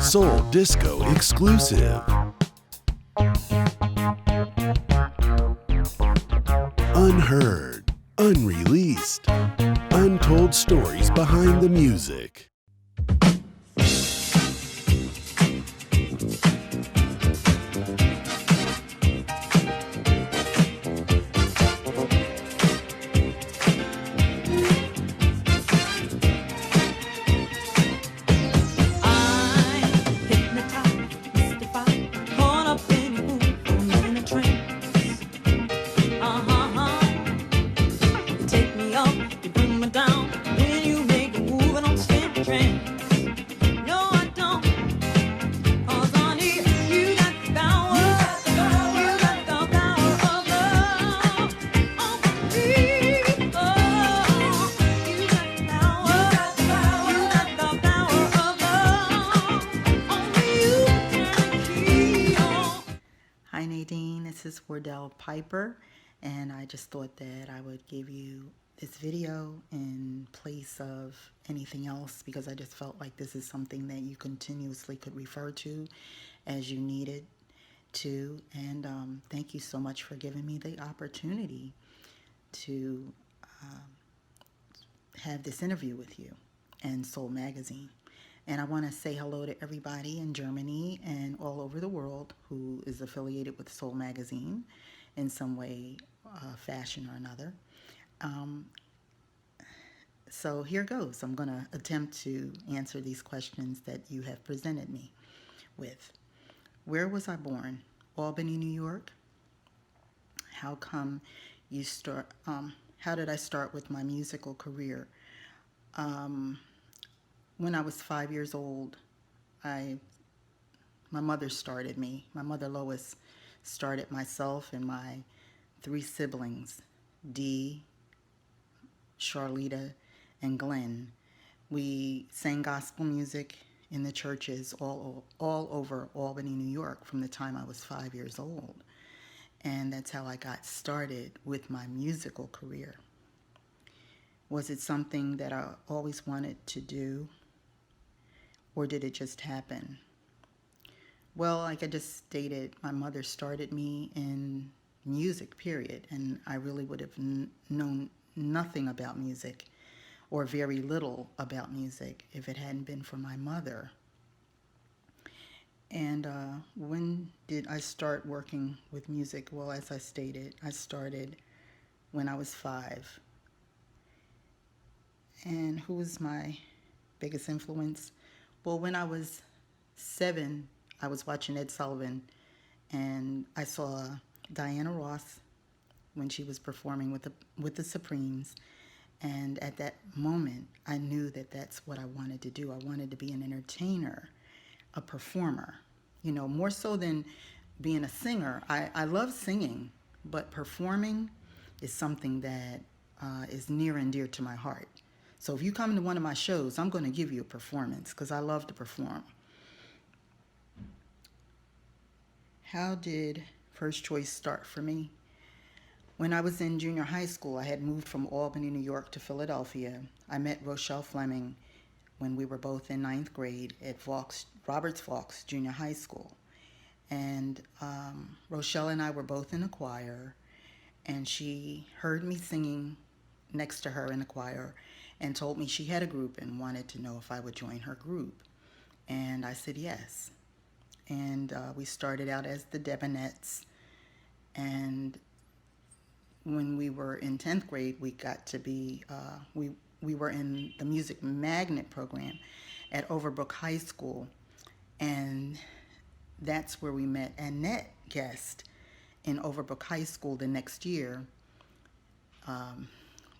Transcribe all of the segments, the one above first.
Soul Disco exclusive. Unheard, unreleased, untold stories behind the music. Hi Nadine, this is Wardell Piper, and I just thought that I would give you this video in place of anything else because I just felt like this is something that you continuously could refer to as you needed to. And thank you so much for giving me the opportunity to have this interview with you and Soul Magazine. And I want to say hello to everybody in Germany and all over the world who is affiliated with Soul Magazine in some way, fashion or another. So here goes. I'm going to attempt to answer these questions that you have presented me with. Where was I born? Albany, New York. How come you start? How did I start with my musical career? When I was 5 years old, my mother started me. My mother Lois started myself and my three siblings, Dee, Charlita, and Glenn. We sang gospel music in the churches all over Albany, New York from the time I was 5 years old. And that's how I got started with my musical career. Was it something that I always wanted to do? Or did it just happen? Well, like I just stated, my mother started me in music, period. And I really would have known nothing about music or very little about music if it hadn't been for my mother. And when did I start working with music? Well, as I stated, I started when I was 5. And who was my biggest influence? Well, when I was 7, I was watching Ed Sullivan, and I saw Diana Ross when she was performing with the Supremes. And at that moment, I knew that that's what I wanted to do. I wanted to be an entertainer, a performer, you know, more so than being a singer. I love singing, but performing is something that is near and dear to my heart. So if you come to one of my shows, I'm going to give you a performance because I love to perform. How did First Choice start for me? When I was in junior high school, I had moved from Albany, New York to Philadelphia. I met Rochelle Fleming when we were both in 9th grade at Roberts Vaux Junior High School. And Rochelle and I were both in a choir, and she heard me singing next to her in the choir and told me she had a group and wanted to know if I would join her group. And I said yes. And we started out as the Debonettes. And when we were in 10th grade, we got to be, we were in the Music Magnet program at Overbrook High School. And that's where we met Annette Guest in Overbrook High School the next year.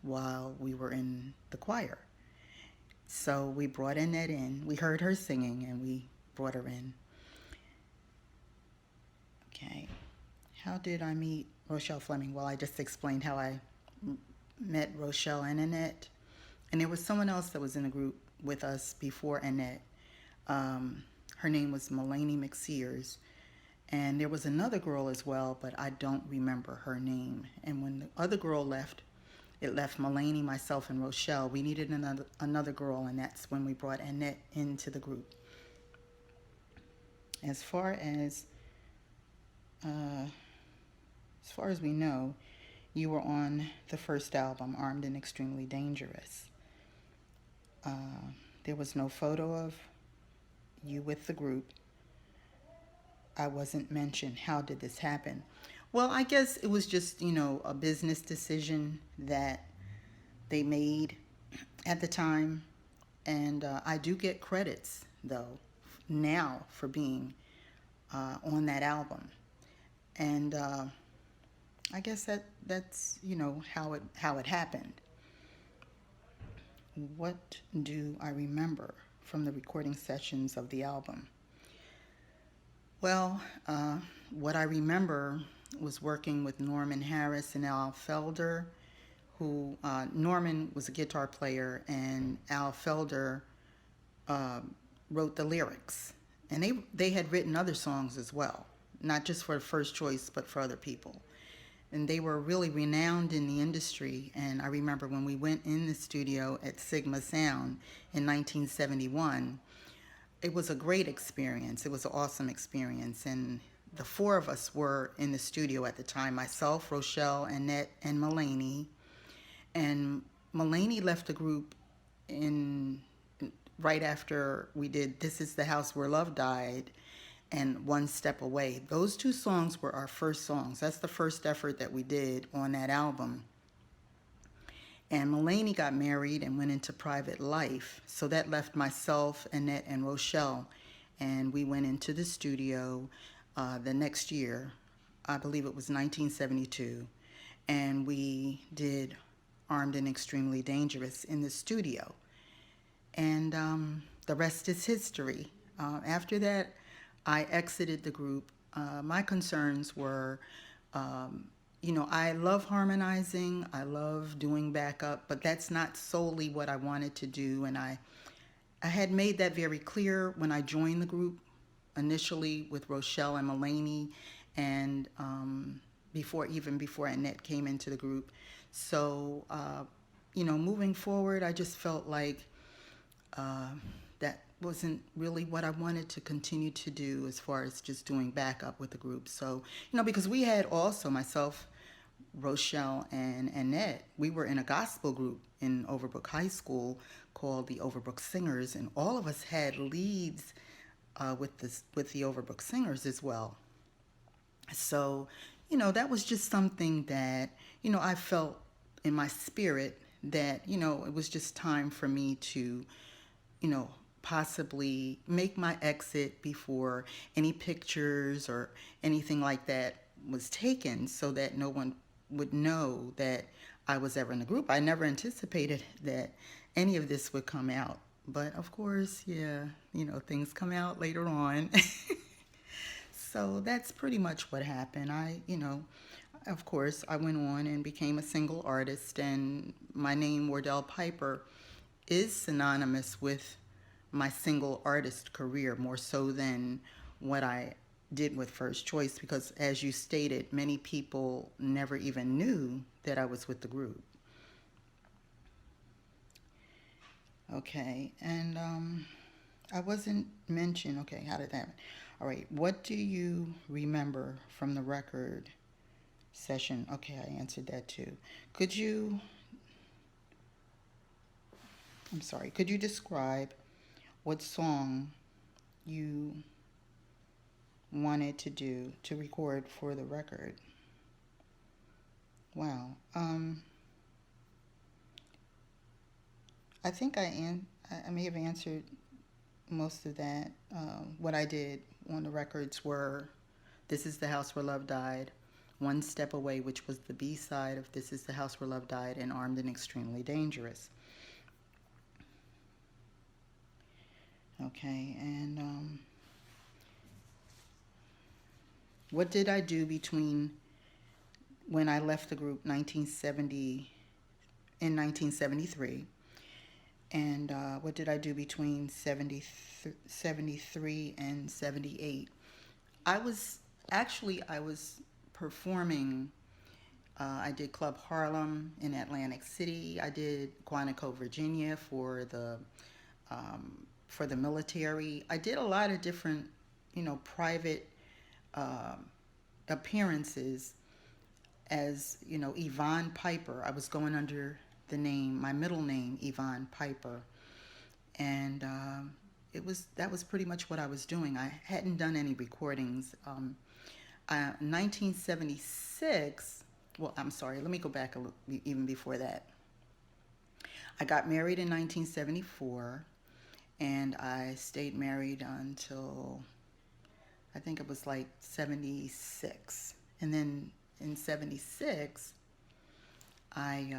While we were in the choir. So we brought Annette in. We heard her singing and we brought her in. Okay. How did I meet Rochelle Fleming? Well, I just explained how I met Rochelle and Annette. And there was someone else that was in the group with us before Annette. Her name was Mulaney McSears. And there was another girl as well, but I don't remember her name. And when the other girl left, it left Mulaney, myself, and Rochelle. We needed another girl, and that's when we brought Annette into the group. As far as uh, as far as we know, you were on the first album, Armed and Extremely Dangerous. Uh, there was no photo of you with the group. I wasn't mentioned. How did this happen? Well, I guess it was just, a business decision that they made at the time. And I do get credits, though, now for being on that album. And I guess that's how it happened. What do I remember from the recording sessions of the album? Well, what I remember was working with Norman Harris and Al Felder, who Norman was a guitar player and Al Felder uh, wrote the lyrics. And they had written other songs as well, not just for First Choice, but for other people. And they were really renowned in the industry. And I remember when we went in the studio at Sigma Sound in 1971, it was a great experience. It was an awesome experience. And the four of us were in the studio at the time, myself, Rochelle, Annette, and Mulaney. And Mulaney left the group in right after we did This Is the House Where Love Died and One Step Away. Those two songs were our first songs. That's the first effort that we did on that album. And Mulaney got married and went into private life. So that left myself, Annette, and Rochelle. And we went into the studio the next year. I believe it was 1972. And we did Armed and Extremely Dangerous in the studio. And the rest is history. After that, I exited the group. My concerns were, I love harmonizing, I love doing backup, but that's not solely what I wanted to do. And I had made that very clear when I joined the group, initially with Rochelle and Mulaney, and before Annette came into the group. So, moving forward, I just felt like that wasn't really what I wanted to continue to do as far as just doing backup with the group. So, because we had also, myself, Rochelle, and Annette, we were in a gospel group in Overbrook High School called the Overbrook Singers, and all of us had leads with the Overbrook Singers as well. So, that was just something that, I felt in my spirit that, it was just time for me to, possibly make my exit before any pictures or anything like that was taken, so that no one would know that I was ever in the group. I never anticipated that any of this would come out. But of course, yeah, things come out later on. So that's pretty much what happened. Of course, I went on and became a single artist, and my name, Wardell Piper, is synonymous with my single artist career more so than what I did with First Choice, because as you stated, many people never even knew that I was with the group. Okay, and I wasn't mentioned. Okay, how did that? All right, what do you remember from the record session? Okay, I answered that too. Could you describe what song you wanted to record for the record? Wow. I think I may have answered most of that. What I did on the records were This Is the House Where Love Died, One Step Away, which was the B-side of This Is the House Where Love Died, and Armed and Extremely Dangerous. Okay, and what did I do between when I left the group in 1973, and what did I do between 73 and 78? I was performing. I did Club Harlem in Atlantic City. I did Quantico, Virginia for the military. I did a lot of different, private um appearances as, Yvonne Piper. I was going under my middle name, Yvonne Piper. And that was pretty much what I was doing. I hadn't done any recordings. 1976, well, I'm sorry, let me go back a little, even before that. I got married in 1974, and I stayed married until I think it was like 76. And then in 76, I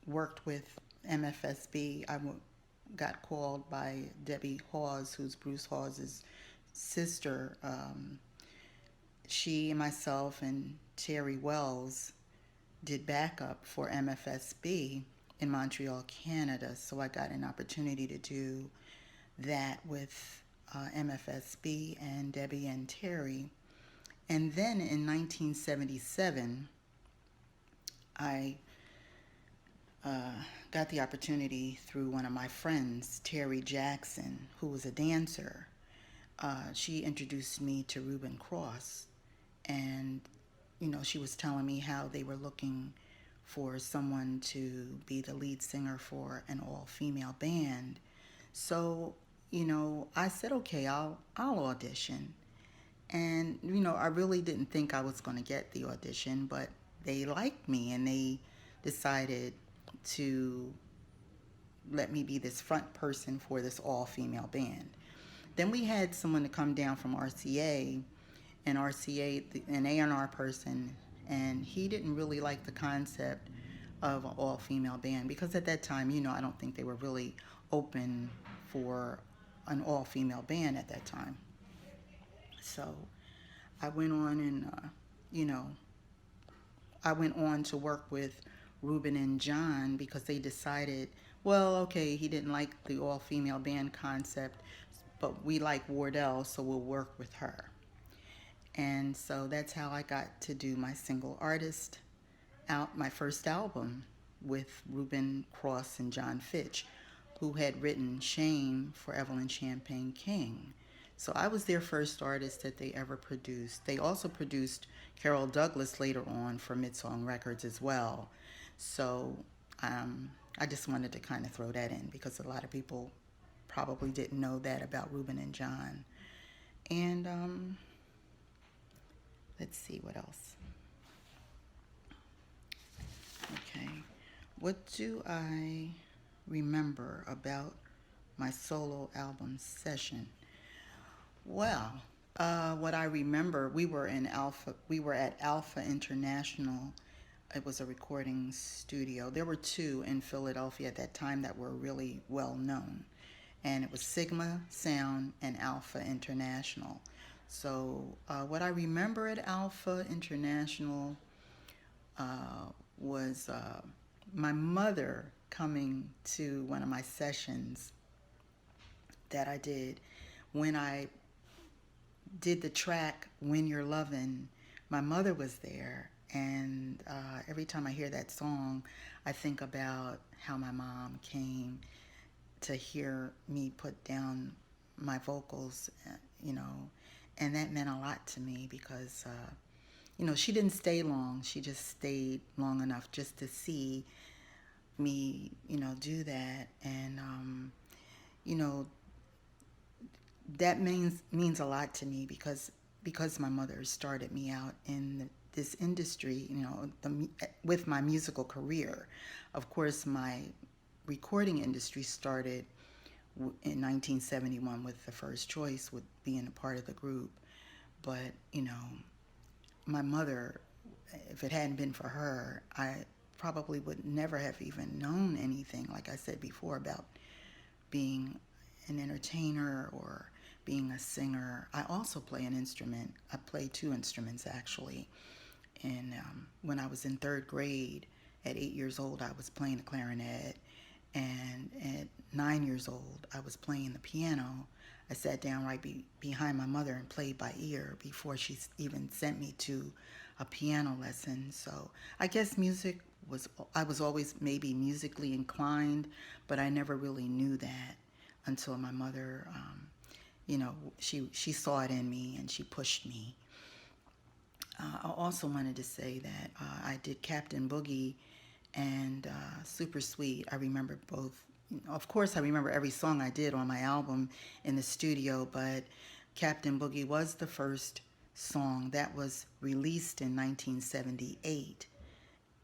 worked with MFSB. Got called by Debbie Hawes, who's Bruce Hawes' sister. She and myself and Terry Wells did backup for MFSB in Montreal, Canada. So I got an opportunity to do that with MFSB and Debbie and Terry. And then in 1977, I got the opportunity through one of my friends, Terry Jackson, who was a dancer. She introduced me to Reuben Cross, and she was telling me how they were looking for someone to be the lead singer for an all-female band. So, I said, okay, I'll audition. And, I really didn't think I was going to get the audition, but they liked me and they decided to let me be this front person for this all-female band. Then we had someone to come down from RCA, and RCA, an A&R person, and he didn't really like the concept of an all-female band because at that time, I don't think they were really open for an all-female band at that time. So I went on and, I went on to work with Reuben and John because they decided, well, okay, he didn't like the all-female band concept, but we like Wardell, so we'll work with her. And so that's how I got to do my single artist my first album with Reuben Cross and John Fitch, who had written Shame for Evelyn Champagne King. So I was their first artist that they ever produced. They also produced Carol Douglas later on for Midsong Records as well. So I just wanted to kind of throw that in because a lot of people probably didn't know that about Reuben and John. And let's see what else. Okay, what do I remember about my solo album session? Well, what I remember, we were at Alpha International. It was a recording studio. There were two in Philadelphia at that time that were really well known. And it was Sigma Sound and Alpha International. So what I remember at Alpha International was my mother coming to one of my sessions that I did. When I did the track When You're Lovin', my mother was there, and every time I hear that song, I think about how my mom came to hear me put down my vocals, and that meant a lot to me because she didn't stay long. She just stayed long enough just to see me, do that. And, that means a lot to me because my mother started me out in this industry, with my musical career. Of course, my recording industry started in 1971 with The First Choice, with being a part of the group. But, my mother, if it hadn't been for her, I probably would never have even known anything, like I said before, about being an entertainer or being a singer. I also play an instrument. I play two instruments, actually. And when I was in third grade, at 8 years old, I was playing the clarinet. And at 9 years old, I was playing the piano. I sat down right behind my mother and played by ear before she even sent me to a piano lesson. So I guess I was always maybe musically inclined, but I never really knew that until my mother, she saw it in me and she pushed me. I also wanted to say that I did Captain Boogie and Super Sweet. I remember both. Of course, I remember every song I did on my album in the studio, but Captain Boogie was the first song that was released in 1978,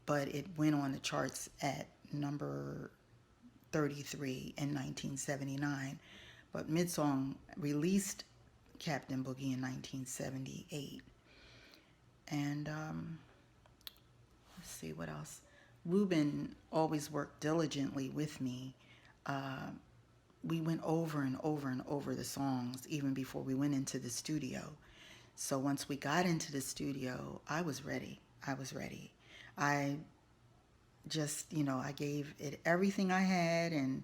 but it went on the charts at number 33 in 1979. But Midsong released Captain Boogie in 1978. And let's see what else. Ruben always worked diligently with me. Uh, we went over and over and over the songs even before we went into the studio. So once we got into the studio, I was ready. I was ready. I just, I gave it everything I had, and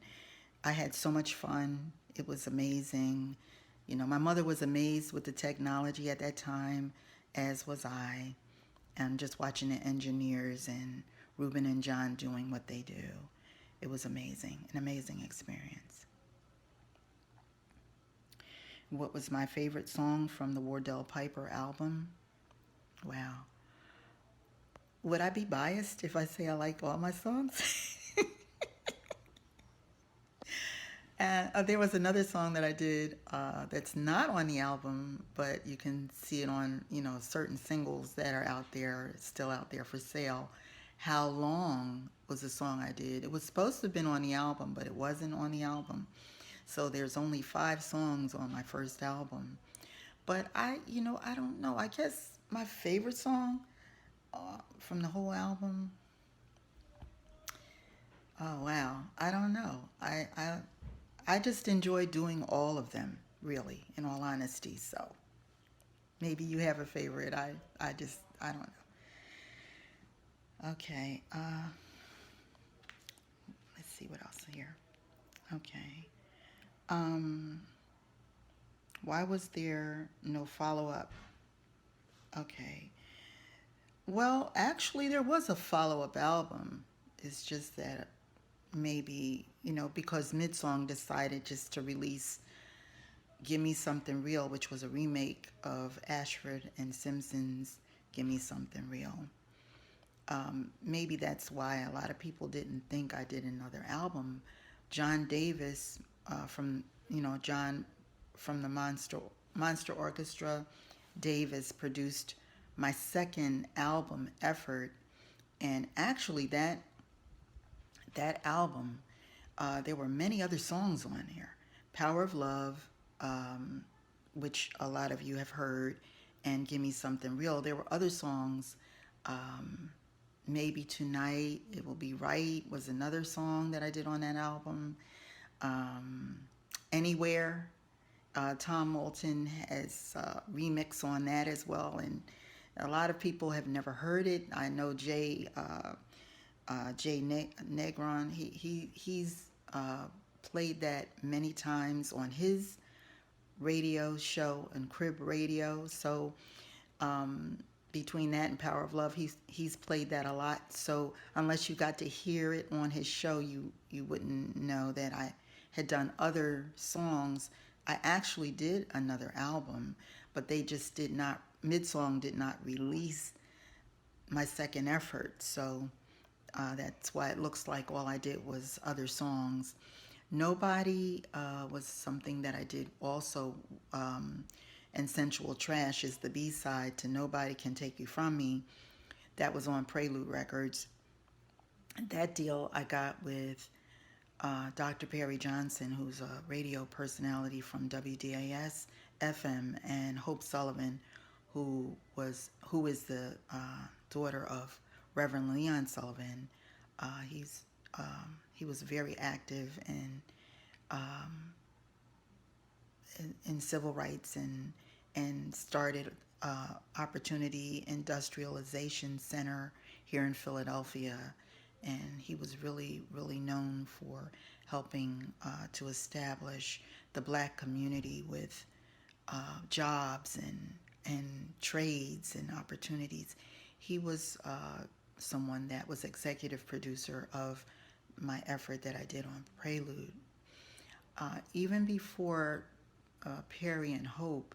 I had so much fun. It was amazing. My mother was amazed with the technology at that time, as was I. And just watching the engineers and Ruben and John doing what they do. It was amazing, an amazing experience. What was my favorite song from the Wardell Piper album? Wow. Would I be biased if I say I like all my songs? And there was another song that I did that's not on the album, but you can see it on, certain singles that are out there, still out there for sale. How Long was the song I did. It was supposed to have been on the album, but it wasn't on the album. So there's only 5 songs on my first album. But I don't know. I guess my favorite song from the whole album, oh wow, I don't know. I just enjoy doing all of them, really, in all honesty. So maybe you have a favorite. I don't know. Okay. Let's see what else here. Okay. Um, why was there no follow up? Okay. Well, actually, there was a follow up album. It's just that maybe, because Midsong decided just to release Give Me Something Real, which was a remake of Ashford and Simpson's Give Me Something Real. Maybe that's why a lot of people didn't think I did another album. John Davis John from the Monster Orchestra, Davis produced my second album effort, and actually that album, there were many other songs on there. Power of Love, which a lot of you have heard, and Give Me Something Real. There were other songs. Maybe Tonight, It Will Be Right was another song that I did on that album. Anywhere, Tom Moulton has remix on that as well, and a lot of people have never heard it. I know Jay Negron. He's played that many times on his radio show and Crib Radio. So between that and Power of Love, he's played that a lot. So unless you got to hear it on his show, you wouldn't know that I had done other songs. I actually did another album, but they just did not. Midsong did not release my second effort, so that's why it looks like all I did was other songs. Nobody was something that I did also, and Sensual Trash is the B-side to Nobody Can Take You From Me. That was on Prelude Records. That deal I got with Dr. Perry Johnson, who's a radio personality from WDAS FM, and Hope Sullivan, who is the daughter of Reverend Leon Sullivan. He was very active in civil rights and started Opportunity Industrialization Center here in Philadelphia, and he was really, really known for helping to establish the Black community with jobs and trades and opportunities. He was someone that was executive producer of my effort that I did on Prelude. Even before Perry and Hope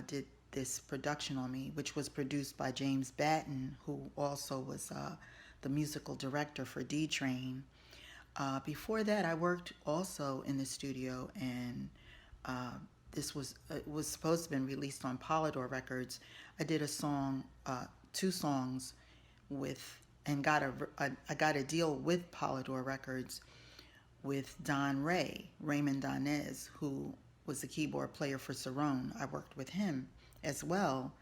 did this production on me, which was produced by James Batten, who also was the musical director for D Train. Before that, I worked also in the studio, and uh, this was it was supposed to have been released on Polydor Records. I did a song, two songs, with and I got a deal with Polydor Records with Raymond Donez, who was the keyboard player for Cerrone. I worked with him as well,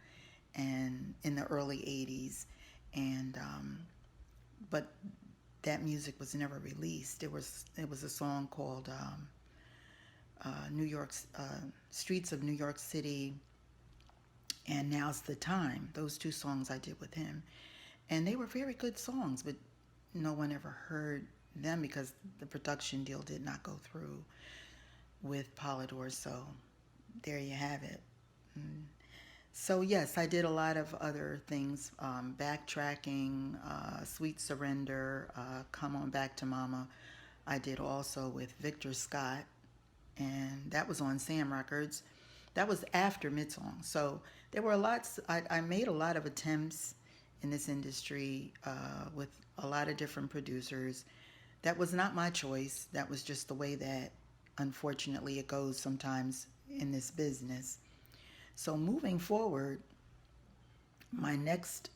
and in the early '80s, and but that music was never released. It was a song called New York's Streets of New York City and Now's the Time. Those two songs I did with him, and they were very good songs, but no one ever heard them because the production deal did not go through with Polydor. So there you have it. So yes, I did a lot of other things, backtracking, Sweet Surrender, Come On Back to Mama. I did also with Victor Scott, and that was on Sam Records. That was after Midsong. So there were lots. I made a lot of attempts in this industry with a lot of different producers. That was not my choice. That was just the way that, unfortunately, it goes sometimes in this business. So moving forward, my next,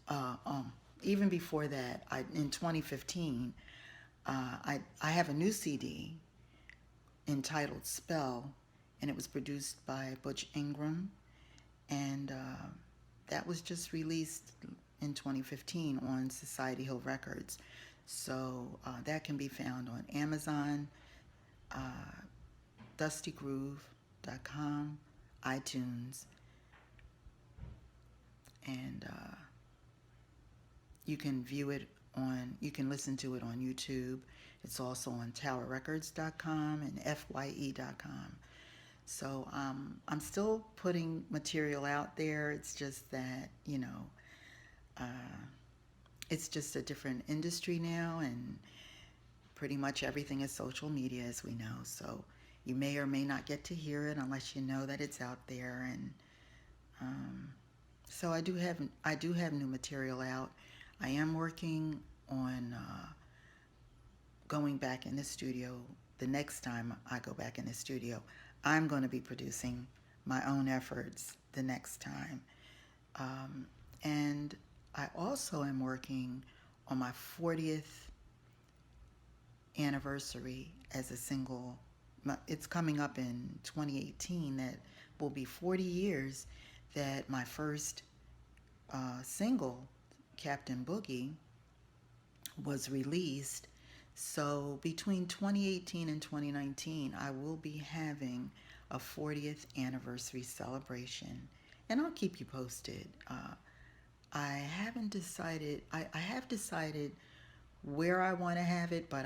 even before that, in 2015, I have a new CD entitled Spell, and it was produced by Butch Ingram, and that was just released in 2015 on Society Hill Records. So that can be found on Amazon, uh, dustygroove.com, iTunes, and you can you can listen to it on YouTube. It's also on towerrecords.com and fye.com. So I'm still putting material out there. It's just that, uh, it's just a different industry now, and pretty much everything is social media, as we know. So you may or may not get to hear it unless you know that it's out there. And so I do have new material out. I am working on going back in the studio. The next time I go back in the studio, I'm going to be producing my own efforts the next time. And I also am working on my 40th anniversary as a single. It's coming up in 2018. That will be 40 years that my first single, Captain Boogie, was released. So between 2018 and 2019, I will be having a 40th anniversary celebration, and I'll keep you posted. I haven't decided. I have decided where I want to have it, but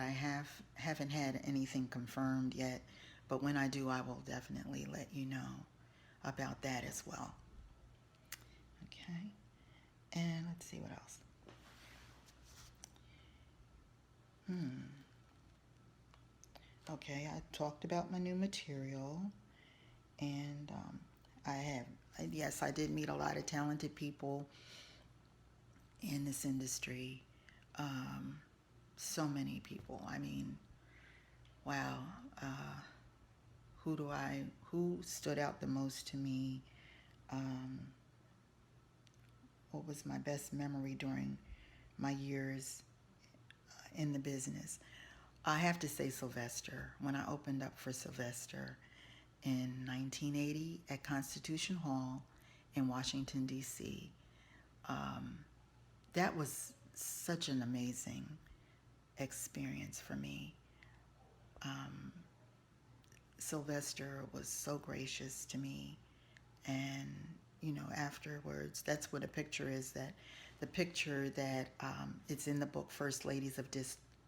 haven't had anything confirmed yet. But when I do, I will definitely let you know about that as well. Okay, and let's see what else. Okay, I talked about my new material, and yes, I did meet a lot of talented people in this industry. Um, so many people. I mean, wow. Who stood out the most to me? Um, what was my best memory during my years in the business? I have to say Sylvester. When I opened up for Sylvester in 1980 at Constitution Hall in Washington, D.C., that was such an amazing experience for me. Um, Sylvester was so gracious to me, and afterwards, that's what a picture is. That the picture that it's in the book First Ladies of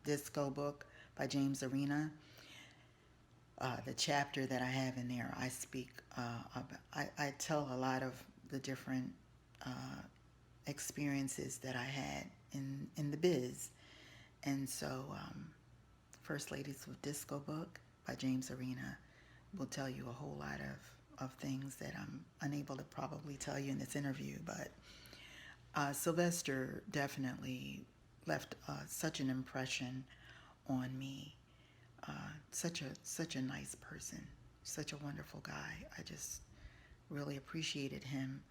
Disco book by James Arena. The chapter that I have in there, I speak I tell a lot of the different experiences that I had in the biz. And so First Ladies of Disco book by James Arena will tell you a whole lot of of things that I'm unable to probably tell you in this interview, but Sylvester definitely left such an impression on me. Such a nice person, such a wonderful guy. I just really appreciated him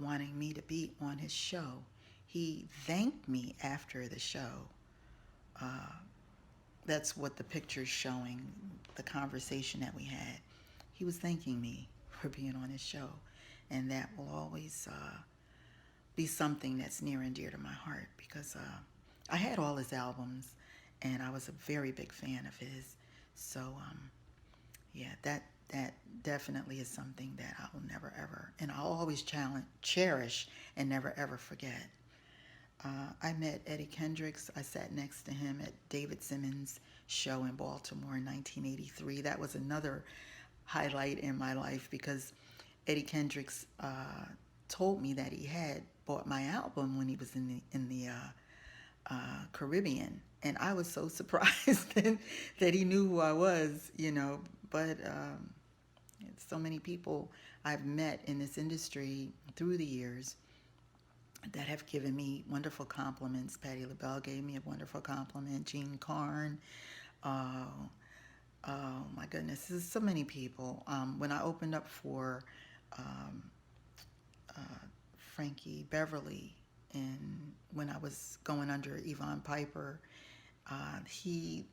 wanting me to be on his show. He thanked me after the show. That's what the picture's showing, the conversation that we had. He was thanking me for being on his show, and that will always be something that's near and dear to my heart because I had all his albums, and I was a very big fan of his. So yeah, that definitely is something that I will never ever, and I'll always cherish, and never ever forget. I met Eddie Kendricks. I sat next to him at David Simmons' show in Baltimore in 1983. That was another highlight in my life because Eddie Kendricks told me that he had bought my album when he was in the Caribbean, and I was so surprised that he knew who I was, you know. But so many people I've met in this industry through the years that have given me wonderful compliments. Patti LaBelle gave me a wonderful compliment. Jean Carn. Uh, oh my goodness, there's so many people. When I opened up for um, uh, Frankie Beverly, and when I was going under Yvonne Piper, he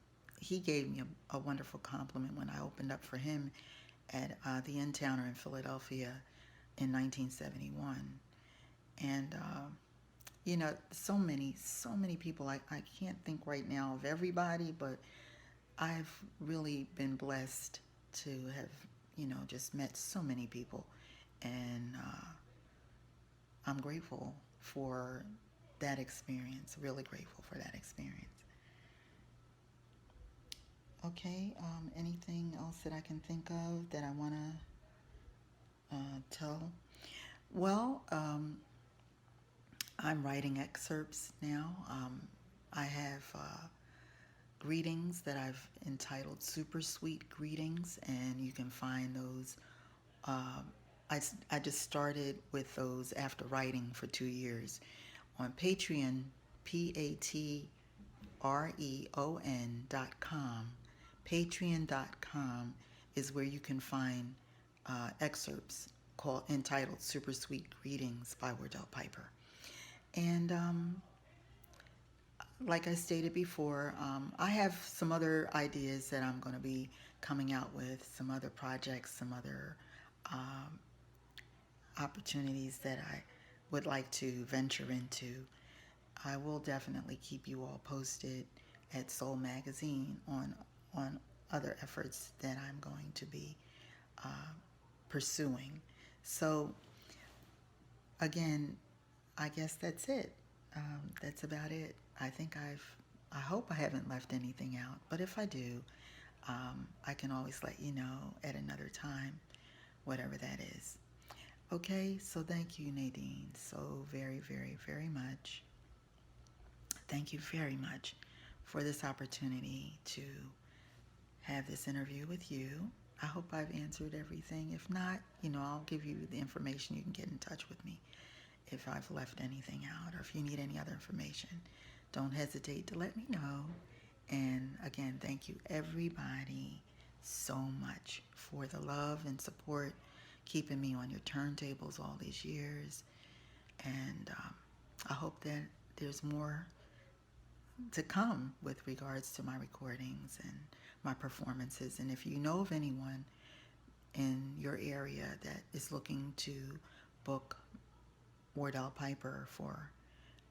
gave me a wonderful compliment when I opened up for him at the N-Towner in Philadelphia in 1971. And you know, so many people. I can't think right now of everybody, but I've really been blessed to have, you know, just met so many people, and I'm grateful for that experience. Really grateful for that experience. Okay, anything else that I can think of that I want to tell? Well, I'm writing excerpts now. I have greetings that I've entitled Super Sweet Greetings, and you can find those. Um, I just started with those after writing for 2 years on Patreon, Patreon.com. Patreon.com is where you can find excerpts entitled Super Sweet Greetings by Wardell Piper. And like I stated before, I have some other ideas that I'm going to be coming out with, some other projects, some other um, opportunities that I would like to venture into. I will definitely keep you all posted at Soul Magazine on other efforts that I'm going to be uh, pursuing. So again, I guess that's it. That's about it. I hope I haven't left anything out, but if I do, I can always let you know at another time, whatever that is. Okay, so thank you, Nadine, so very, very, very much. Thank you very much for this opportunity to have this interview with you. I hope I've answered everything. If not, you know, I'll give you the information. You can get in touch with me if I've left anything out or if you need any other information. Don't hesitate to let me know. And again, thank you everybody so much for the love and support, keeping me on your turntables all these years. And I hope that there's more to come with regards to my recordings and my performances. And if you know of anyone in your area that is looking to book Wardell Piper for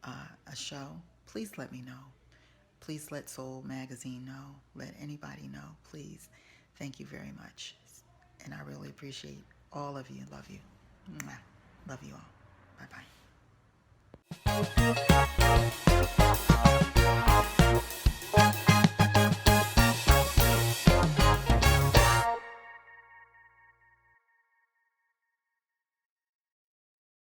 a show, please let me know. Please let Soul Magazine know. Let anybody know, please. Thank you very much. And I really appreciate all of you. Love you. Mwah. Love you all. Bye-bye.